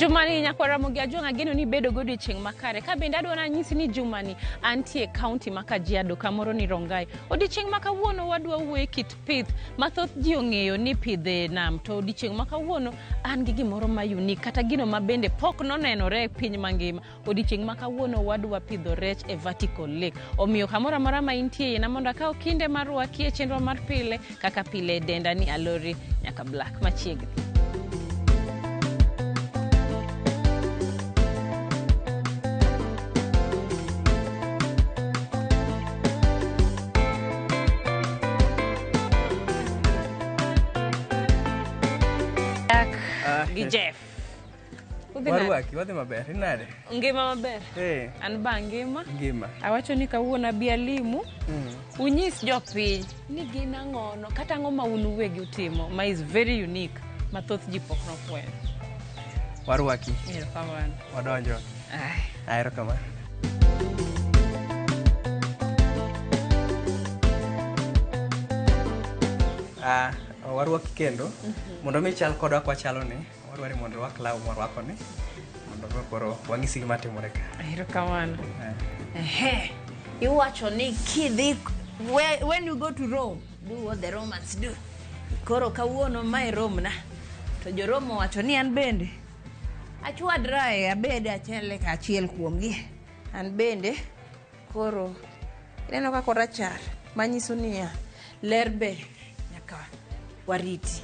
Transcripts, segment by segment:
Jumani nyakwara mugiajonga geno ni bedo godi ching makare. Ka bende adwana nyisi ni Jumani antie county makajiado kamoro ni Rongai. Odiching makawuono wadwa wuoye kit pith mathoth ji ong'eyo ni pidhe nam. To odiching makawuono an gi gimoro ma unique kata gino ma bende pok nonenore e piny mangima. Odiching makawuono wadwa pidho rech e vertical lake. Omiyo kamoro amora ma intie na mondo akaw kinde mar wakie chenro mar pile kaka pile denda ni Alori nyaka Black machiegni. Jeff. Warwaki, wadhi maber, inade? Ngima maber. An ba ngima. Ngima. Awacho ni kawuono bi alimu. Unyis jopiny ni gin ang'ono kata ang'o ma un uwegi utimo ma is very unique mathoth ji pok nofwenyo. Warwaki. Erokamano. Wadonjo. Erokamano. Warwaki kendo mondo mi chal kodwa kwa chalo ni warwari mondo rwak law morwako ni mondo koro wang'isi gima timore ka. Erokamano. Iwacho ni kidhi when you go to Rome do what the Romans do. Koro kawuono mai Rome na to jo Rome wacho ni an bende achwadra e abed achiel kuomgi. An bende koro ineno ka korachar manyiso ni ler be nyaka wariti.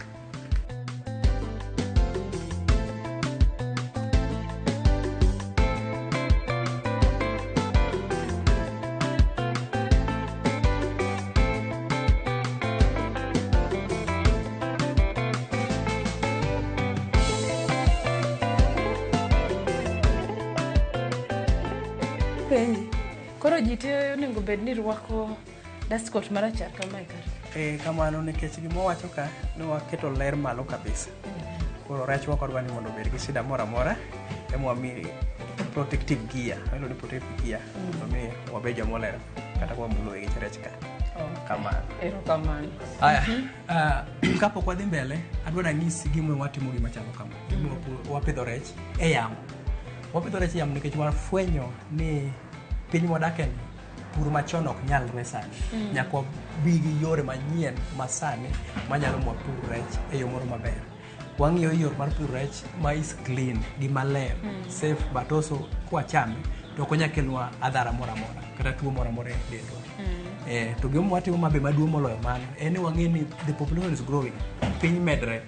Koro jite onego bed ni rwako dust coat marachar kama ikare. Kamano nikech gima wacho ka ne waketo ler malo kabisa. Koro rech wakodwa ni mondo bed gi sida mora mora emo mi protective gear. Ilo ni protective gear. Mondo mi wabeja molera kata kwa mulo e rech ka. Kamano. Erokamano. Aya. Kapok wadhi mbele, adwa na nyisi gima watimo gima chalo kama. Wapidho rech e yamo. Wapidho rech e yamo nikech wafwenyo ni piny modaken pur machon ok nyalre sani. Nyaka bigi yore manyien masani manyalo mo pur rech e yo moro maber. Wang'iyo yor mar pur rech ma is clean gi maler, safe but also kwa chame to konya kelwa adhara mora mora kata tuo mora mora e dendwa. To gimo watimo mabe maduong' moloyo mano en ni wang'e ni the population is growing, piny medre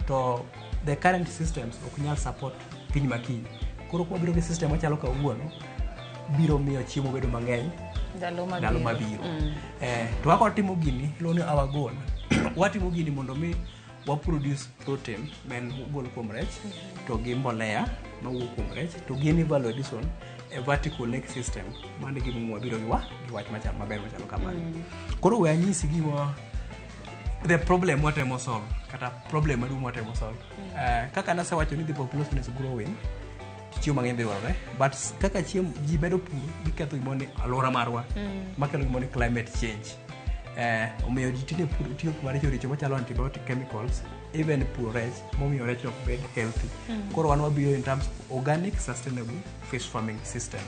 to the current systems ok nyal support piny makiny. Koro kwa biro gi system machalo kawuono biro miyo chiemo bedo mang'eny ndalo mabiro. To wako timo gini ilo ni our goal. Watimo gini mondo mi wa produce protein men gol kuom rech to gi mbolea mawuok kuom rech to gi value addition a vertical lake system mane gimo wabiro gi wach machal maber machalo kamano. Koro we anyisi gimo the problem watemo solve kata problem maduong' watemo solve. Kaka nasewacho ni the population is growing, chiemo mang'eny dwarore, but kaka chiemo ji bedo pur giketho gimo ni alwora marwa makelo gimo ni climate change. Omiyo ji tinde pur tiyo kuma richo machalo antibiotic chemicals even pur rech momiyo rech ok bed healthy. Koro wan wabiro in terms of organic sustainable fish farming system.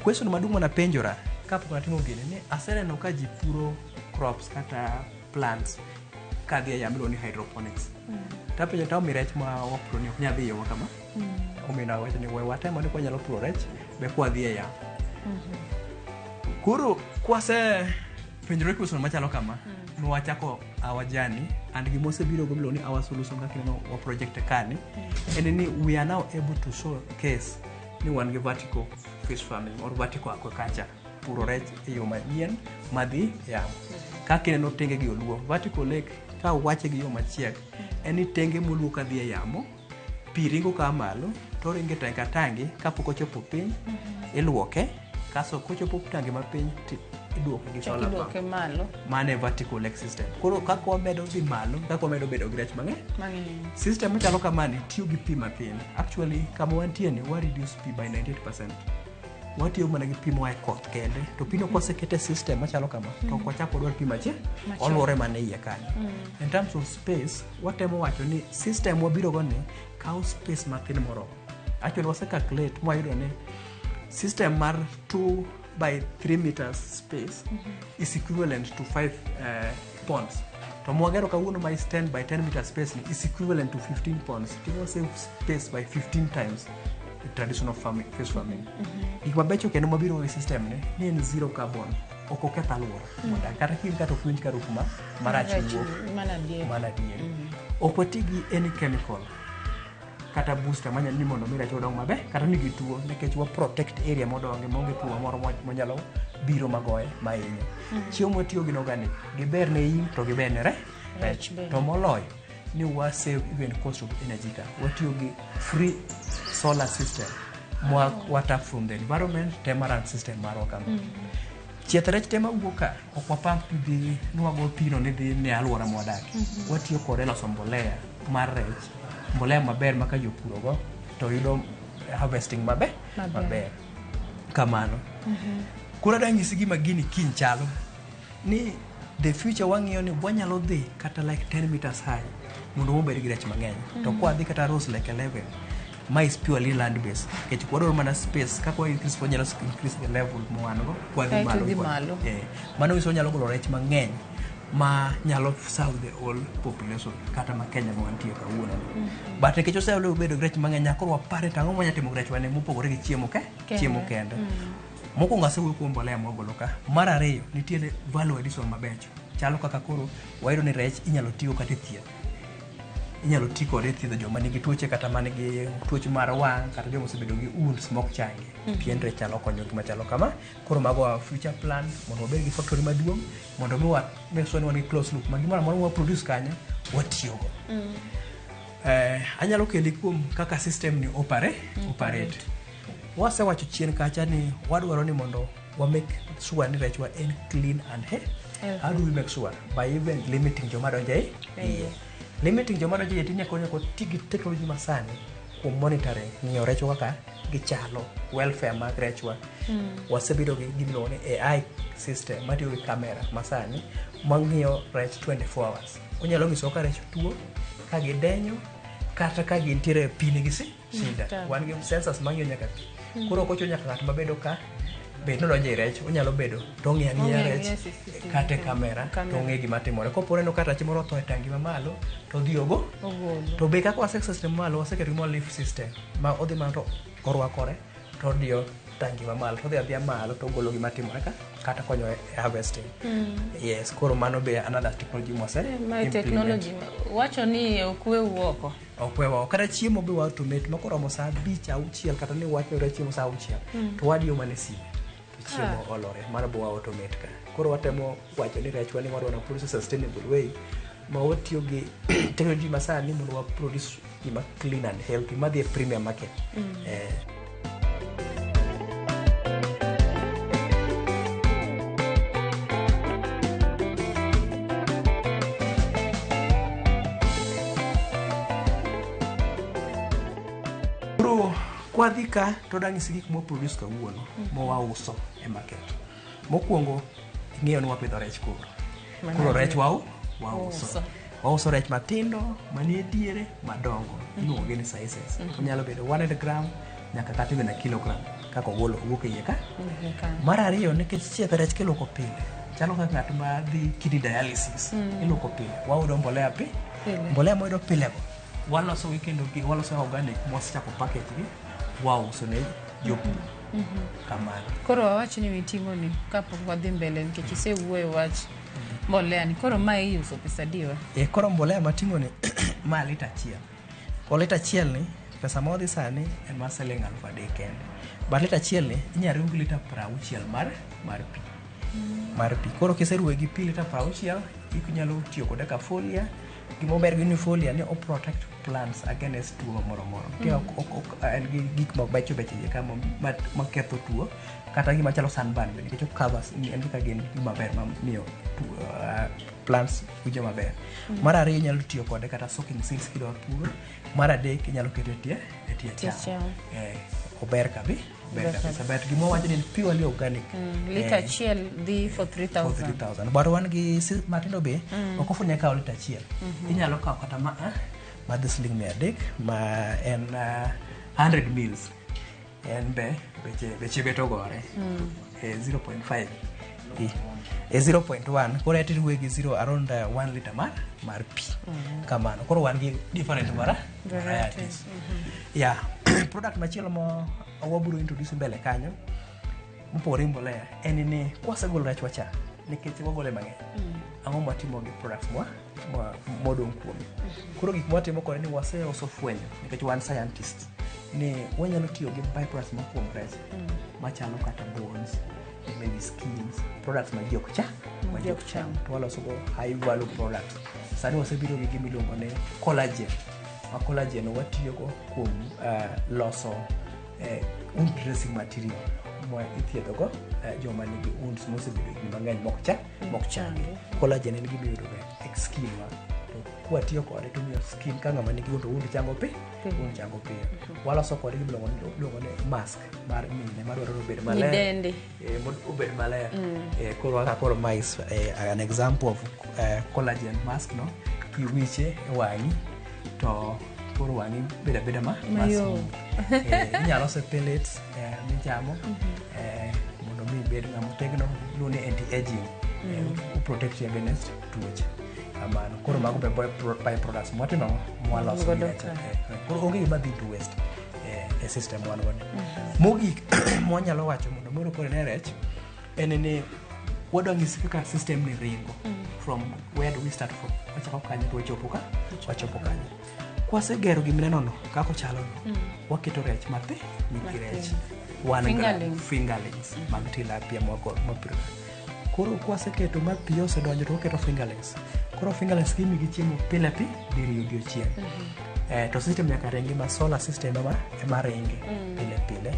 Question maduong' mana penjora kapok natimo gini ni aseneno ka ji puro crops kata plants kadhi e yamilo ni hydroponics. Tapenjo tawo mi rech ma wapuro ni ok nyal dhi yo kama. Omina wacho ni we watemo ni kwa nyalo puro rech be kwa dhi e yam. Koro kwase penjore question machalo kama no wachako awajani and gimose biro go bilo ni our solution kaka no wa project kani and ni we are now able to showcase ni wan gi vertical fish farming or vertical aquaculture puro rech e yo manyien madhi yam. Kaka no tenge gi oluo vertical lake ka wache gi yo machiek eni tenge moluo ka dhi e yamo pi ringo ka malo to ringe tanka tangi kapok ochopo piny iluoke kaso kochopo tangi mapiny iduoko gi solar pump malo mane vertical lake system. Koro kaka wamedo dhi malo kaka wamedo bedo gi rech mang'eny system machalo kamani tiyo gi pi mapiny. Actually kama wantie ni wa reduce pi by 98%. watiyo mana gi pi moa e koth kende to pino kwasekete system machalo kama to ok wachako dwar pi machielo oluore mana iye kanyo. In terms of space watemo wacho ni system wabiro go ni kawo space mathin moromo. Actually wase calculate mwayudo ni system mar 2 by 3 meters space is equivalent to 5 ponds. To mwagero kawuono ma is 10 by 10 meter space is equivalent to 15 ponds. You know, save space by 15 times the traditional farming, fish farming. Gik mabecho kendo mabiro e system ni en zero carbon. Ok oketho alwora. Kata kin kata ok winj ka rupu marach wuok. Mana diere. Ok wati gi any chemical kata booster manyalo ni mondo mi rech odong maber kata nigi tuo nikech wa protect area modonge maonge tuo moro monyalo biro magoye mahinyo. Chiemo matiyo gi organic giber ne im to giber ne rech to moloyo ni wa save even cost of energy ka watiyo gi free solar system wa tap from the environment temaran system marwa kama. Chieth rech tema wuoka ok wapamp pi nwago pino ni dhi ne alwora mwadake. Watiyo kode loso mbolea mar rech, mbolea maber maka jopuro go to yudo harvesting maber kamano. Kura dangisi gima gini kiny chalo ni the future wang'iyo ni wanyalo dhi kata like 10 meters high mondo wabed gi rech mang'eny. To kwa dhi kata Rose Lake 11 ma is purely land based. Kech kwadoro mana space kako increase wanyalo increase the level moano kwa dhi malo. Mano iso nyalo golo rech mang'eny ma nyalo serve the whole population kata ma Kenya mo antie kawuono. But nikech osewalo bedo rech mang'eny nyako wapare tang'o manya timo rech wane mopogore gi chiemo kende. Moko ngase wuok kuom mbolea mogolo ka. Mar ariyo nitiere value addition mabecho. Chalo kaka koro wayudo ni rech inyalo tigo kata thieth. Inyalo ti kode thiedho joma nigi tuoche kata manigi tuoche mar wang' kata joma osebedo gi wounds mok changi. Pien rech chalo konyo gima chalo kama. Koro mago future plan mondo wabed gi factory maduong' mondo mi make sure ni wan gi close loop ma gimoro amora ma produce kanyo watiyogo. Anyalo keli kuom kaka system ni operate. Wasewacho chien kacha ni wadwaro ni mondo wa make sure ni rechwa en clean and healthy. How do we make sure? By even limiting joma donje limiting joma donje tinya konyo ko tigi technology masani kuom monitoring ng'iyo rechwa kaka gichalo welfare mag rechwa. Wasebedo gi gimno ni AI system matiyo gi kamera masani mang'iyo rech 24 hours. Onyalo nyiso ka rech tuo ka gidenyo kata ka gintiere pini gi shida. Wan gi sensors mang'iyo nyaka pi. Koro kocho nyaka ng'at mabedo ka be no donje rech onyalo bedo to ng'iyo rech kata kamera to ng'e gima timore. Kopore no kata chimoro to e tangi mamalo to dhiogo to be kaka wase system malo waseketo mo lift system ma odhi ma to orwakore to dio tangi mamalo to dhi malo to golo gima timore ka kata konyo e harvesting. Yes, koro mano be another technology mose my technology wacho ni okwe wuoko kata chiemo be wa automate makoro mo saa 5-6 kata ni wacho re chiemo saa 6 to wadiyo mane si chiemo olore mano bo automate ka. Koro watemo wacho ni rechwa ni wadwa produce sustainable way ma watiyo gi technology masani mondo wa produce gima clean and healthy ma dhi premium market. Kwadhika to dang'isi gik mo produce kawuono mo wauso e market. Mokwongo ing'eyo ni wapidho rech koro rech wauso rech matindo manie diere madongo iluongo gi ni sizes. Onyalo bedo 100 gram nyaka kata na kilogram kaka ogolo wuok iye ka. Mar ariyo nikech chieth rech kiluoko pile chalo kaka ng'at ma dhi kidney dialysis iluoko pile waudo mbolea moyudo pile go waloso kendo waloso organic mwasechako package gi wauso ne jopur kamano. Koro wawach ni miting'o ni kapok wadhi mbele nikech isewuoyo wach mbolea ni koro ma iuso pesa diwa. Koro mbolea mating'o ni ma lita achiel. Ko lita achiel ni pesa modhi sani en mar siling 3,000 kende. But lita achiel ni inyalo riw gi lita 60 mar pi. Koro kiseruwe gi pi lita 60 inyalo tiyo kode ka folia. Gimo ber gi ni folia ni o protect plants against tuo moro. En gik ma becho kama ma ketho tuo kata gima chalo sunburn bende nikech covers en kaka gin gima ber ma miyo plants winjo maber. Mar ariyo inyalo tiyo kode kata soaking seeds kidwa puro. Mar adek inyalo keto e tie cham. Ober ber kabisa bet gimo wacho ni purely organic liter achiel dhi for 3000 but wan gi matindo be okofunya kawo liter achiel inyalo kawo kata ma dhi siling 300 ma en 100 mils en be beche beto gore 0.5 e 0.1 koro eti wegi 0 around 1 liter mar pi kamano koro wan gi different varieties yeah product machielo mo waburo introduce mbele kanyo mopore mbolea en ni kwasegolo rech wacha nikech wagole mang'eny ang'o matimo gi products modong kuome koro gik mwatimo kore ni waseloso fwenyo nikech wan scientist ni wanyalo tiyo gi byproducts mokuom rech machalo kata bones maybe skins products ma ji ok cham to waloso go high value products sani wasebiro gi gimiluongo ni collagen ma collagen watiyo go kuom loso wound dressing material ma ithiedho go joma nigi wounds mosebedo gi mang'eny mok changi collagen en gima iyudo e skin wa to kwatiyo kode to miyo skin ka ng'ama nigi wound chango piyo waloso kode gimiluongo ni mask mar mine madwaro obed maler obed maler koro ma is an example of collagen mask no kiwiche e wang'i to koro wang'i beda mayo inyalo se pellets michamo mondo mi bed ng'ama tegno lune anti-aging protect you against tuoche kamano koro mago be by products mwatimo mwaloso koro onge gima dhi to waste e system wan godo mogik mwanyalo wacho mondo moro kore ne rech en ni wadwa ng'isi kaka system ni ringo from where do we start from wachako kanyo to wachopo kanyo kwasegero gimineno no kako chalo waketo rech mathi nyithi rech fingerlings mag tilapia mapiro koro kwaseketo mapi osedonjo to waketo fingerlings koro fingerlings gimi gi chiemo pile pi diriyo odiochieng' to system nyaka ringi ma solar system ema ringi pile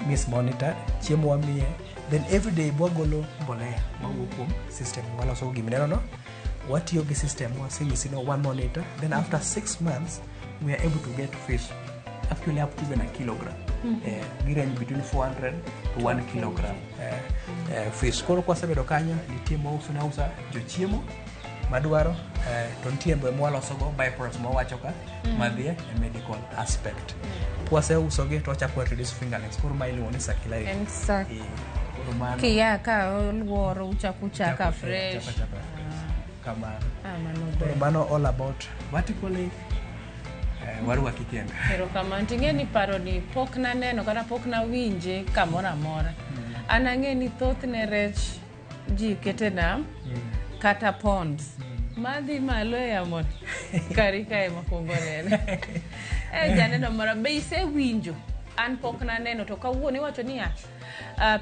miss monitor chiemo wamiye then every day bwagolo mbolea mawuok kuom system waloso gimineno no watiyo gi system wasingisi no one monitor then after 6 months we are able to get fish actually up to even a kilogram we range between 400 to 1 kilogram fish koro kwasebedo kanyo nitie mauso na usa jochiemo madwaro to nitie mbe mwaloso go byproducts mwawacho ka madhie e medical aspect kwaseuso ge to wachako reduce fingerlings koro ma iluongo ni circularity kia ka luoro uchaka fresh mano all about vertically waruwa kikenda pero kama tingeni paro ni pok na neno kata pok na winje kamora amora anang'eni thoth ne rech ji kete nam kata ponds madhi malo ya mon karika ema kuongo nene janeno mara be ise winjo an pok na neno to kawuono iwacho niya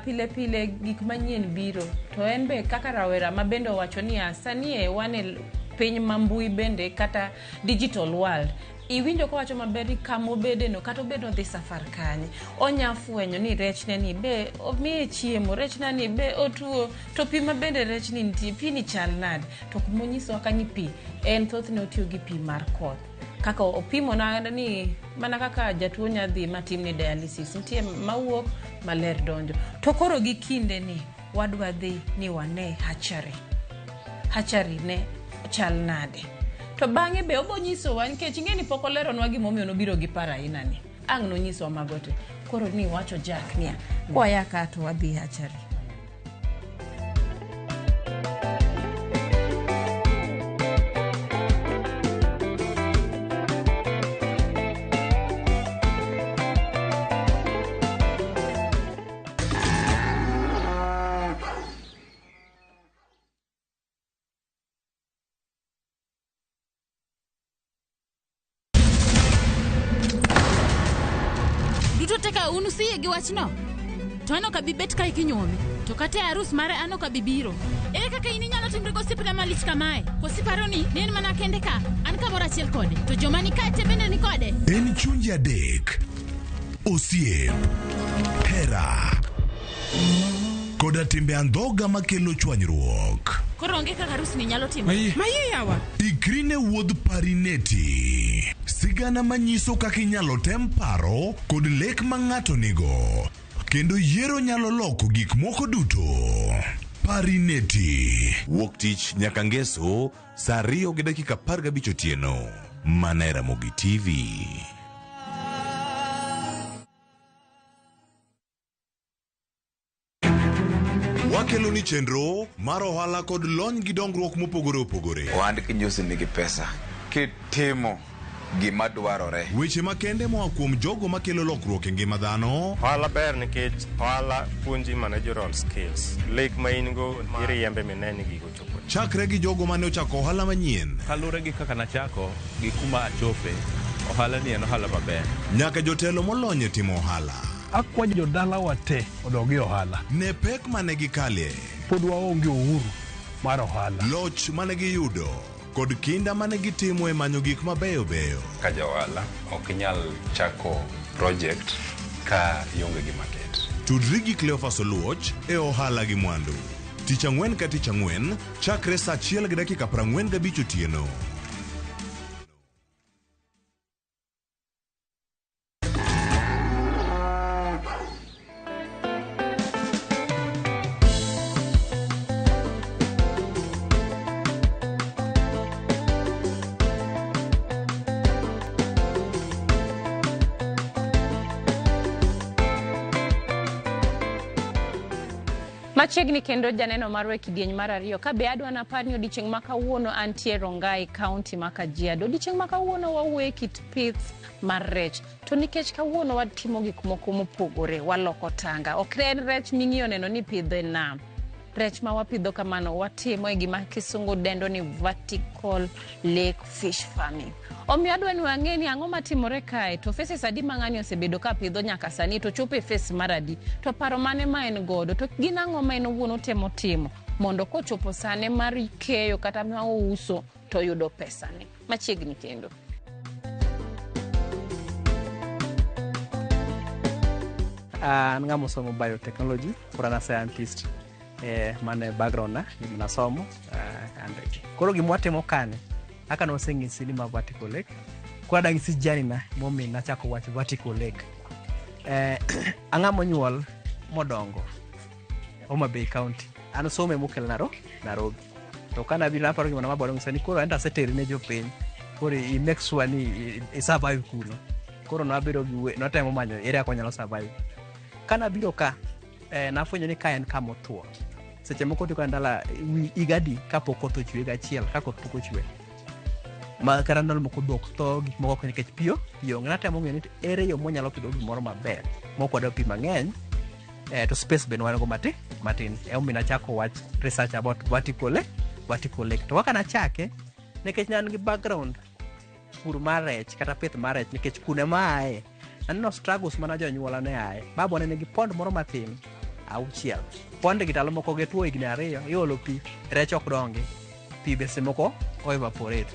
pile gik manyien biro to en be kaka rawera ma bende wacho niya sani wane piny mambui bende kata digital world iwinjo ko wacho maber kamo bede no kata obedo dhi safar kanye onya fwenyo ni rech ne ni be omiye chiemo rech na ni be otuo to pi ma bende rech ni nitie pi ni chal nade to kumonyiso ka ni pi en thoth ne otiyo gi pi mar koth kaka opimo na ni mana kaka jatuo nyadhi matim ni dialysis nitie mawuok maler donjo to koro gi kinde ni wadwa dhi ni wane hatchery ne chal nade to bang'e be obo nyiso wa nikech ing'eni pok oleronwa gimomiyo nobiro gi para aina ni ang' nonyiso wa mago te koro ni wacho Jack niya kwaya ka to wadhi hatchery unusiye gi wachno to ano kabibet ka ikinyuomi to kata arus mare ano kabibiro ere kaka ini nyalo timre gosipne malich kamae kosiparo ni nen mana kende ka an kamoro achiel kode to joma ni kate bende ni kode en chunje adek osiep hera koda timbe andhoga makelo chwanyruok Koro onge kaka arus ni nyalo timo. Maye yawa. Ikrine wuodh Parineti. Sigana manyiso kaka inyalo tem paro kod lek ma ng'ato nigo. Kendo yiero nyalo loko gik moko duto. Parineti. Wuok tich nyaka ngeso saa 2:15 otieno. Mana e Ramogi TV. Wakelo ni chenro mar ohala kod lony gi dongruok mopogore opogore. Ohand kinyosi nigi pesa kitimo gima dwarore. Weche makende moa kuom jogo makelo lokruok e ngima dhano. Ohala ber nikech ohala puonji managerial skills. Lek ma in go iriembe mineni gigo chopo. Chakre gi jogo mane ochako ohala manyien. Kalure gi kaka nachako gi kuma achope. Ohala ni en ohala maber. Nyaka jotelo molony e timo ohala. Akwa jodala wate odogi ohala. Ne pek mane gikalie. Pod waonge uhuru mar ohala. Loch mane giyudo kod kinda mane gitimo e manyo gik mabeyo beyo. Ka johala ok inyal chako project ka ionge gi market. Tudri gi Cleophas Oluoch e ohala gi mwandu. Tich ang'wen ka tich ang'wen chakre saa 1:45 otieno. Machiegni kendo janeno marwe kidieny mar ariyo ka be adwa na par ni odichieng' ma kawuono antie Rongai County ma Kajiado. Odichieng' ma kawuono wawuoye kit pith mar rech. To nikech kawuono watimo gik moko mopogore, waloko tanga. Ok en rech ming'iyo neno ni pidho e nam. Rech ma wapidho kamano watimo e gima kisungu dendo ni vertical lake fish farming. Omiyo adwa ni wang'e ni ang'o matimore kae, to faces adi ma ng'ani osebedo ka pidho nyaka sani, to chopo e face mar adi, to paro mane ma en godo, to gin ang'o ma en owuon otemo timo mondo kochopo sane mar keyo kata ma ouso to yudo pesa ne. Machiegni kendo. Ng'amo somo biotechnology, for scientist. Mane background na nasomo koro gimwatimo kane aka no seng'isi ni ma vertical lake kwa dang'isi jani na momi nachako wach vertical lake. Ang'amo nyuol modongo Homa Bay County, an some mokel Nairobi, to kana bi naparo gima mabodong sani koro enta seteri ne jopiny koro I make sure ni I survive kuno, koro nabiro gi notemo manyo area ko nyalo survive. Kana biro ka nafwenyo ni ka en kama otuo. Seche moko to kandala igadi kapok koth ochwe gachiel ka koth pok ochwe. Ma karandal moko dok to gik moko nikech piyo natemo ng'eyo ni ere yo monyalo pidho gimoro maber moko dwa pi mang'eny to space ben wan go matin. Omiyo nachako wach research about vertical lake. To kaka nachake nikech nan gi background pur mar rech kata pith mar rech nikech kune maaye aneno struggles mana jonyuola ne aye. Babo ne nigi pond moro matin auchiel. Pond gi talo moko getuo higni 2 iolo pi rech ok dongi. Pi bese moko o evaporate.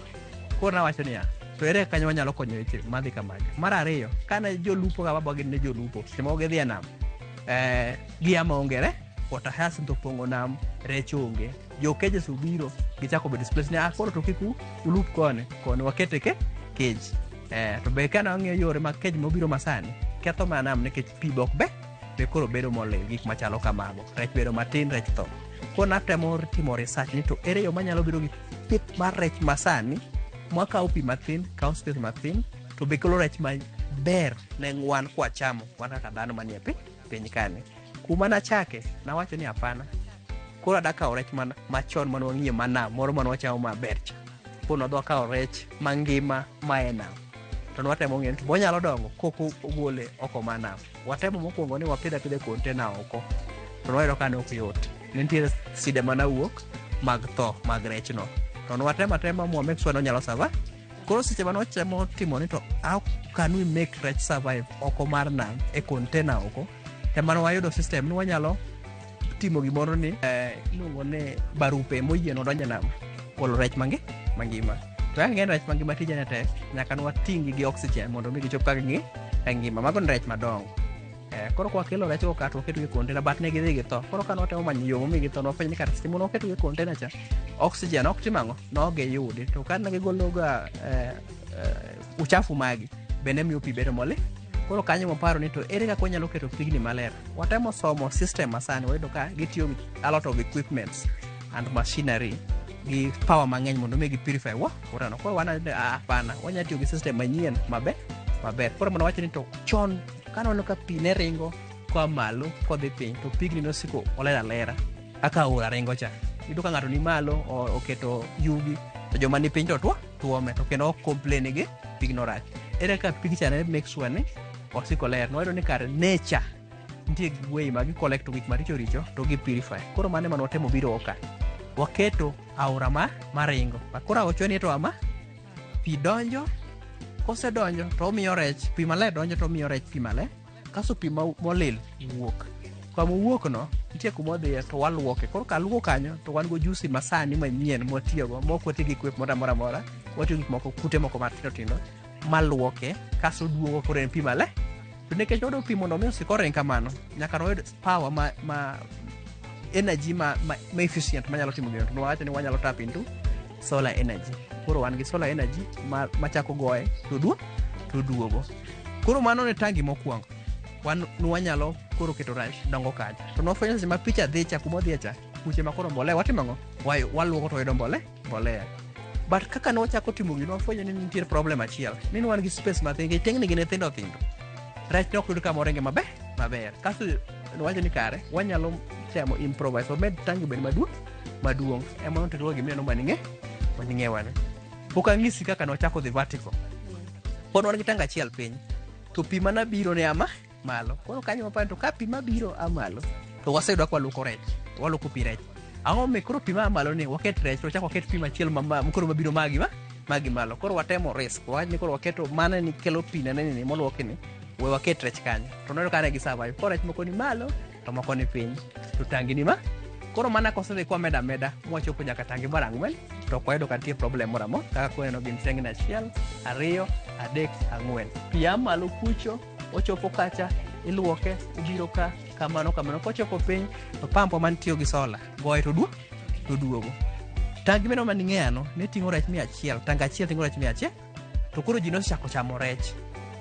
Koro nawacho niya, to ere kanyo wanyalo konyo weche madhi kamagi. Mar ariyo, kana jolupo ka babo gin ne jolupo, seche moko gidhi e nam. Giama ongere, water hyacinth opongo nam, rech onge. Jo keje subiro gichako be displace ne koro to kiku ulup kone wakete ke cage. To be kana ang'eyo yore mag cage mobiro masani ketho manam nikech pi bok be koro bedo molil gik machalo kamago. Rech bedo matin, rech tho. Koro natemo timo research ni to ere yo manyalo bedo gi pith mar rech masani mwaka upi matin, kao space matin, to be kolo rech maber ne ngwan kwa chamo wan kaka dhano manie piny kane. Kuma nachake nawacho ni hapana. Koro adaka rech machon mano wang'iyo manam moro mano wachamo maber cha. Koro nodwa kao rech mangima maena. To nwatemo ng'eyo to bonyalo dongo koko ogole oko manam. Watemo mokwongo ni wapidha container oko. To nwayudo ka ne ok yot. Nitiere side mana wuok mag tho mag rech no. To nwatema mo make sure no nyalo survive. Koro seche mano chemo timo ni to how can we make rech survive oko mar nam e container oko. Temano wayudo system ni wanyalo timo gimoro ni iluongo ne barupe moyieno donjo nam olo rech mangima. To ng'en rech mangima tije ne tek nyaka nwating'i gi oxygen mondo mi gichop ka ngima mago rech madongo. Koro kwa kelo rech ka to keto e container bat ne gidhi githo. Koro ka notemo manyo yo momi githo no fwenyo ni kar simo no keto e container cha oxygen ok timango no ge yudi to kan ne gigolo ga uchafu magi bende miyo pi bedo mole. Koro kanyo moparo ni to ere kaka wanyalo keto pigni maler. Watemo somo system masani wayudo ka gitiyo gi a lot of equipments and machinery gi power mang'eny mondo mi gi purify water no. Koro hapana wanyalo tiyo gi system manyien maber. Koro mana wacho ni to chon kaneno ka pi ne ringo kwa malo kodhi piny to pigni nosiko olera lera aka ora ringo cha. Iyudo ka ng'ato ni malo oketo yugi to joma ni piny to tuome to kendo ok complain gi pigno rach. Ere ka pig cha ne make sure ni osiko ler. Wayudo ni kar nature nitie way ma gi collect gik maricho richo to gi purify. Koro mane man watemo biro oka waketo aora maringo. Koro ocho ni to ama pi donjo kose donjo to omiyo rech pi maler donjo to omiyo rech pi maler kaso pi molil wuok. Kama wuok no nitie kuma odhiye to waluoke. Koro ka luoko kanyo to wan go juice masani manyien mwatiyogo mok wati gi kwep mora watiyo gik moko kute moko matindo tindo maluoke kaso duogo koro en pi maler. To nikech odo pi mondo mi osiko ring kamano nyaka noyud power ma energy ma efficient manyalo timo gino. To wacho ni wanyalo tap into solar energy. Koro wan gi solar energy machako goye to duogo. Koro mano ne tangi mokwongo wanyalo koro keto rech dongo kaja. To nofwenyo ma picha dhi cha kuma odhi cha kuche ma koro mbolea watimango waluoko to yudo mbolea. But kaka ne wachako timo gino wafwenyo ni nitie problem achiel ni wan gi space matin gi tingni gi nyithindo rech nok yud kama orenge maber. Kaso wacho ni kare wanyalo temo improvise wamed tangi bed maduong' ema notero gimino maning'e wane. Pok ang'isi kaka nochako dhi vertical. Pod wan gi tanga achiel piny to pi mana biro ne ama malo. Koro kanyo mapani to ka pi mabiro amalo to waseyudo ka waluoko pi rech. Ang'o me koro pi malo ni waket rech to chako waket pi machielo koro mabiro magi malo. Koro watemo risk wach ni koro waketo mana ni kelo pi ni moluoki ni we waket rech kanyo to noyudo ka ne gi survive. Koro rech moko ni malo to moko ni piny to tangi ni koro mana kosedhi kwa meda mwachopo nyaka tangi mar 4 to kwayudo ka nitie problem moro amora kaka kuneno gin tengni 1 2 3 4. Pi malo kucho ochopo kacha iluoke ubiro ka kamano kochopo piny to pampo mantiyo gi sola goye to duogo. Tangi meno maning'eano ne ting'o rech 100 tanga achiel ting'o rech 100 to koro ji nosechako chamo rech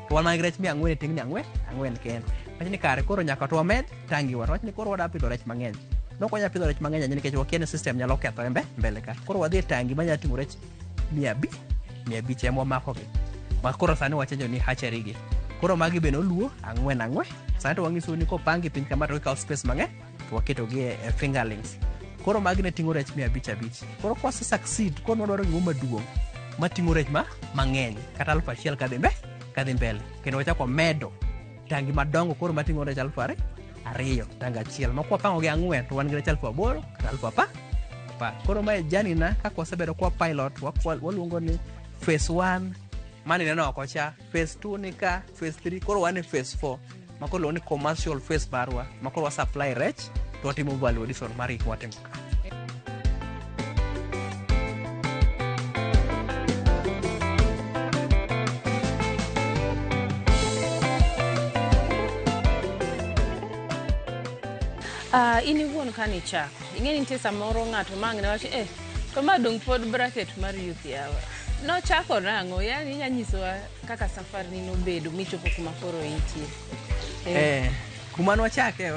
to wan gi rech 400 tingni 4 kende. Wach ni kare koro nyaka to wamed tangi wa. Wach ni koro wada pidho rech mang'eny. Nok wanya pidho rech mang'eny nikech wakia ni system nyalo ketho mbele ka. Koro wadhi tangi manya ting'o rech 500 ema wamako gi. Ma koro sani wachenjo ni hatchery gi. Koro magi be noluo 4. Sani to wang'iso ni kopangi piny kama to ikawo space mang'eny to waketo gi e fingerlings. Koro magi ne ting'o rech 500. Koro kwa succeed koro wadwaro gimo maduong' mating'o rech mang'eny kata 1,000 kadhi mbele. Kendo wachako medo tangi madongo koro mating'o rech 2,000 tanga achiel. Ma kwa pango gi 4 to wan gi rech 8,000 kata 10,000. Koro mae jani na kaka wasebedo kwa pilot waluongo ni phase 1 mani neno oko cha, phase 2 ni ka, phase 3 koro wan e phase 4 makoro ni commercial phase barwa makoro wa supply rech to watimo value addition mar gik watimo ka. Ini wuon kani chako ing'eni nitie samoro ng'ato mang'ne wacho to ma dong pod bracket mar youth yawa no chako nang'o. Yani inya nyisowa kaka safari ni nobedo michopo kuma koro intie. Kuma nwachake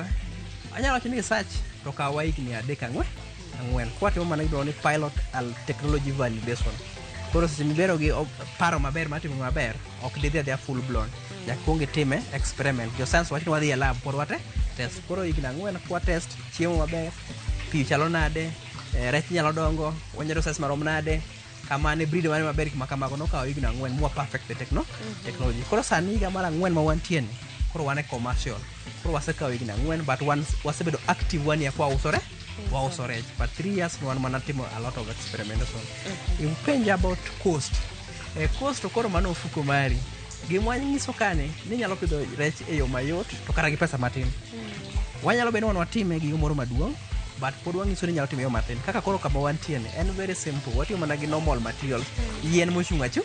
anyalo wacho ni research to kawa higni 3-4 kwatimo mana gidwaro ni pilot and technology validation. Koro seche mibero gi paro maber matimo maber ok didhi full blown. Jakuongi time experiment. Jo science wacho ni wadhi e lab koro wate test. Koro higni 4 kwa test chiemo maber, pi chalo nade, rech nyalo dongo, wanyalo size marom nade, kamane breed mane maber kama kamago nokawo higni 4 mwa perfect the technology. Koro sani higa mar 4 ma wantie ni koro wane commercial. Koro wasekawo higni 4 but wasebedo active 1 year kwa wauso rech. But 3 years wan mana timo a lot of experimentation. Penja about cost. Cost to koro mano ofuko mari. Gima nyiso kane ni nyalo pidho rech e yo mayot to kara gi pesa matin. Wanyalo bedo watime gi moro maduong' but pod wang'iso ni nyalo time yo matin. Kaka koro kama wantie ni en very simple. Watiyo mana gi normal material. Yien mochung' achu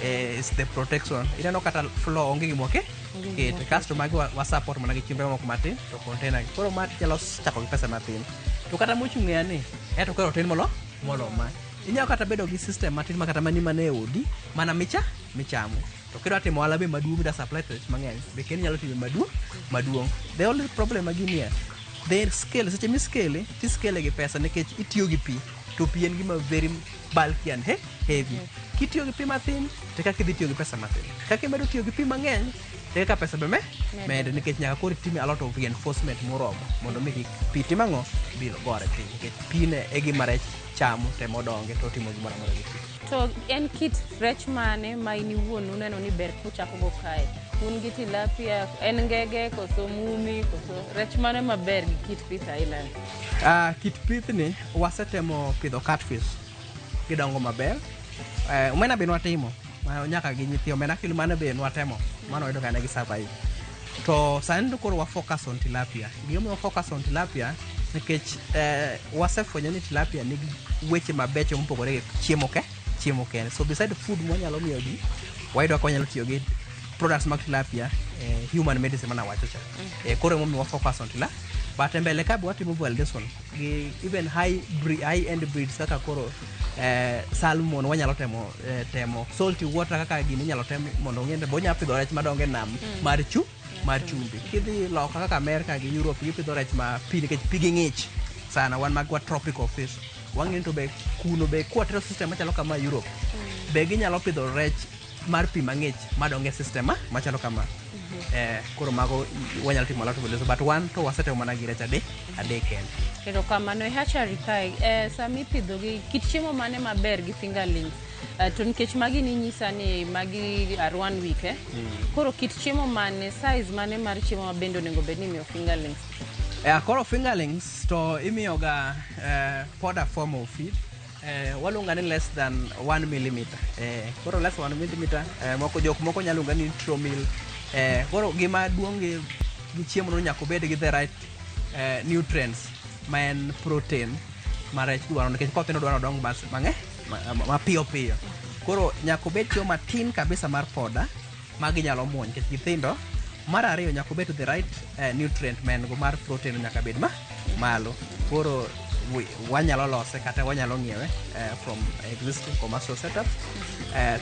is the protection. Ineno kata floor onge gimoke kete kasto magi wa support mana gi chimbe moko matin to container gi koro mat nyalo chako gi pesa matin to kata mochung'e ani eto koro tin molo ma inyalo kata bedo gi system matin ma kata mani mane odi mana michamo to kidwa timo ohala be maduong' da supply to mang'eny be ken nyalo timo maduong' the only problem maginie the scale seche mi scale ti scale gi pesa nikech itiyo gi pi to pi en gima very bulky and heavy kitiyo gi pi matin to kaka idhi tiyo gi pesa matin kaka imedo tiyo gi pi mang'eny to kaka pesa be medo nikech nyaka koro itime a lot of reinforcement moromo mondo mi pi timang'o biro gore piny nikech pi ne e gima rech chamo temo donge to timo gimoro amora gi pi. To en kit rech mane ma in iwuon uneno ni ber kuchako go kae? Un gi tilapia, en ngege koso mumi koso rech mane maber gi kit pith ailani? Kit pith ni wasetemo pidho catfish gidongo maber. Omena be nwatimo nyaka gi nyithi omena kilo mane be nwatemo mano wayudo ka ne gi survive. To sani to koro wa focus on tilapia. Gima wa focus on tilapia nikech wasefwenyo ni tilapia nigi weche mabecho mopogore gi chiemo kende. So beside food mwanyalo miyo gi wayudo ka wanyalo tiyo gi products mag tilapia human medicine mana wacho cha. Koro emomiyo wa focus on tilapia. But mbele ka watimo validation gi even high end breeds kaka koro salmon wanyalo temo salty water kaka gini nyalo temo mondo ng'ende bonya pidho rech madonge nam mar chumbi kidhi loka kaka America gi Europe gipidho rech ma pi nikech pigi ng'ich sana wan magwa tropical fish wang'eni to be kuno be quarter system machalo kama Europe be ginyalo pidho rech mar pi mang'ich madonge system machalo kama koro mago wanyalo timo lot of videos but one to wasetemo mana gi rech adek kende. Kendo kamano e hatchery kae sami pidho gi kit chiemo mane maber gi fingerlings to nikech magi ni nyisa ni magi are 1 week koro kit chiemo mane size mane mar chiemo mabendo nego bed ni miyo fingerlings? Koro fingerlings to imiyo ga powder form of feed walunga ni less than 1 millimeter koro less than 1 millimeter jok moko nyalo lunga ni tromil koro gima duong' gi chiemo no nyaka bed gi the right nutrients ma en protein ma rech dwaro nikech kotheno dwaro dong ma piyo koro nyaka bed chiemo matin kabisa mar powder ma ginyalo muony nikech githindo. Mar ariyo nyaka bed the right nutrient ma en go mar protein nyaka bed malo koro wanyalo lose kata wanyalo ng'iewe from existing commercial setups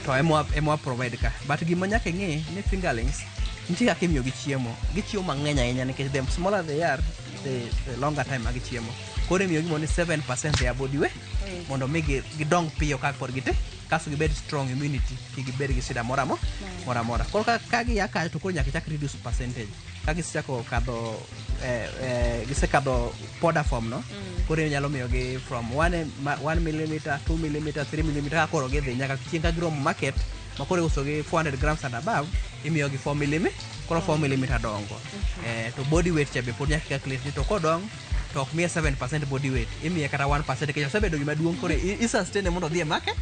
to emo provide ka but gima nyaka ng'e ni fingerlings nitie kaka imiyo gi chiemo mang'eny ahinya nikech the smaller they are the longer time ma gichiemo koro imiyo gi mondo 7% their body weight mondo mi gidong piyo kaka pod gite kaso gibed strong immunity gibed gi shida mora mora koro ka giya kae to koro nyaka chak reduce percentage ka gisechako kadho gisekadho powder form no koro nyalo miyo gi from 1 millimeter 2 millimeter 3 millimeter ka koro gidhi nyaka chieng' ka giromo market ma koro uso gi 400 grams and above imiyo gi 4 millimeter koro 4 millimeter dongo to body weight cha be pod nyaka calculate ni to kodong to ok miye 7% body weight imiye kata 1% kech osebedo gima duong' koro i-sustain mondo odhi e market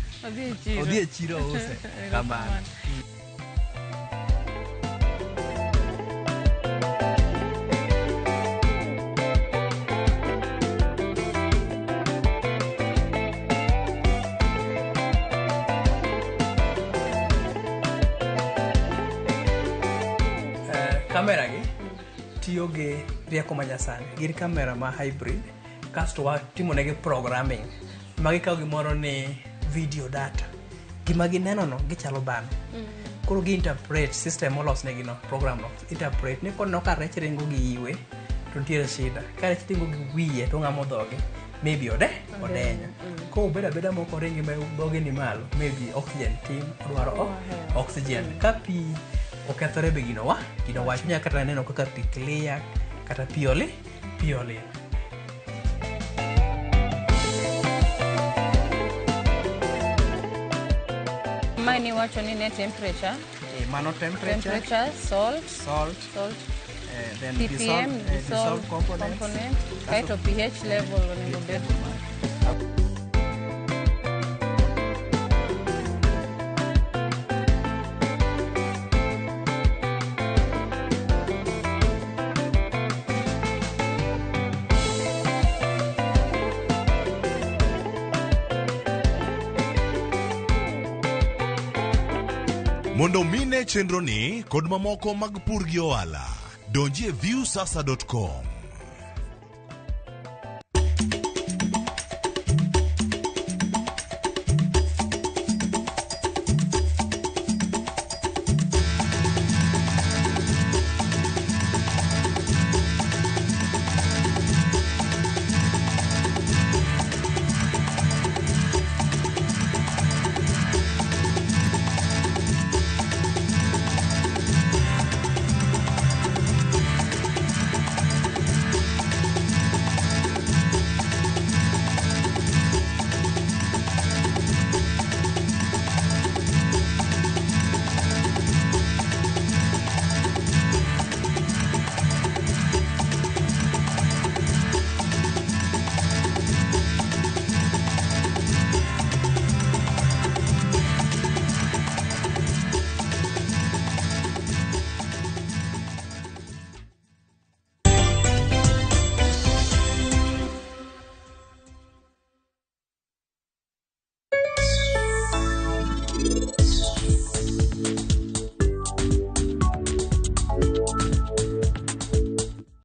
odhi e chiro use kamano. Kamera gi tiyo gi rieko manyasani gin kamera ma hybrid kasto watimo negi programming magi kawo gimoro ni video data gima gineno no gichalo dhano koro gi interpret system molos negi no program no interpret ni koneno ka rech ringo gi iwe to nitiere shida ka rech ringo gi wiye to ng'amo dhoge maybe odenyo ko beda moko ringi ma dhoge ni malo maybe oxygen tin odwaro oxygen ka pi okethore be gino wach nyaka kata neno kaka pi clear kata pi oli Mine wacho ni ne temperature mano temperature salt then ppm dissolved component kaito pH level onego bed Mondo mine chenroni kod mamoko mag pur gi ohala. Donji e viewsasa.com.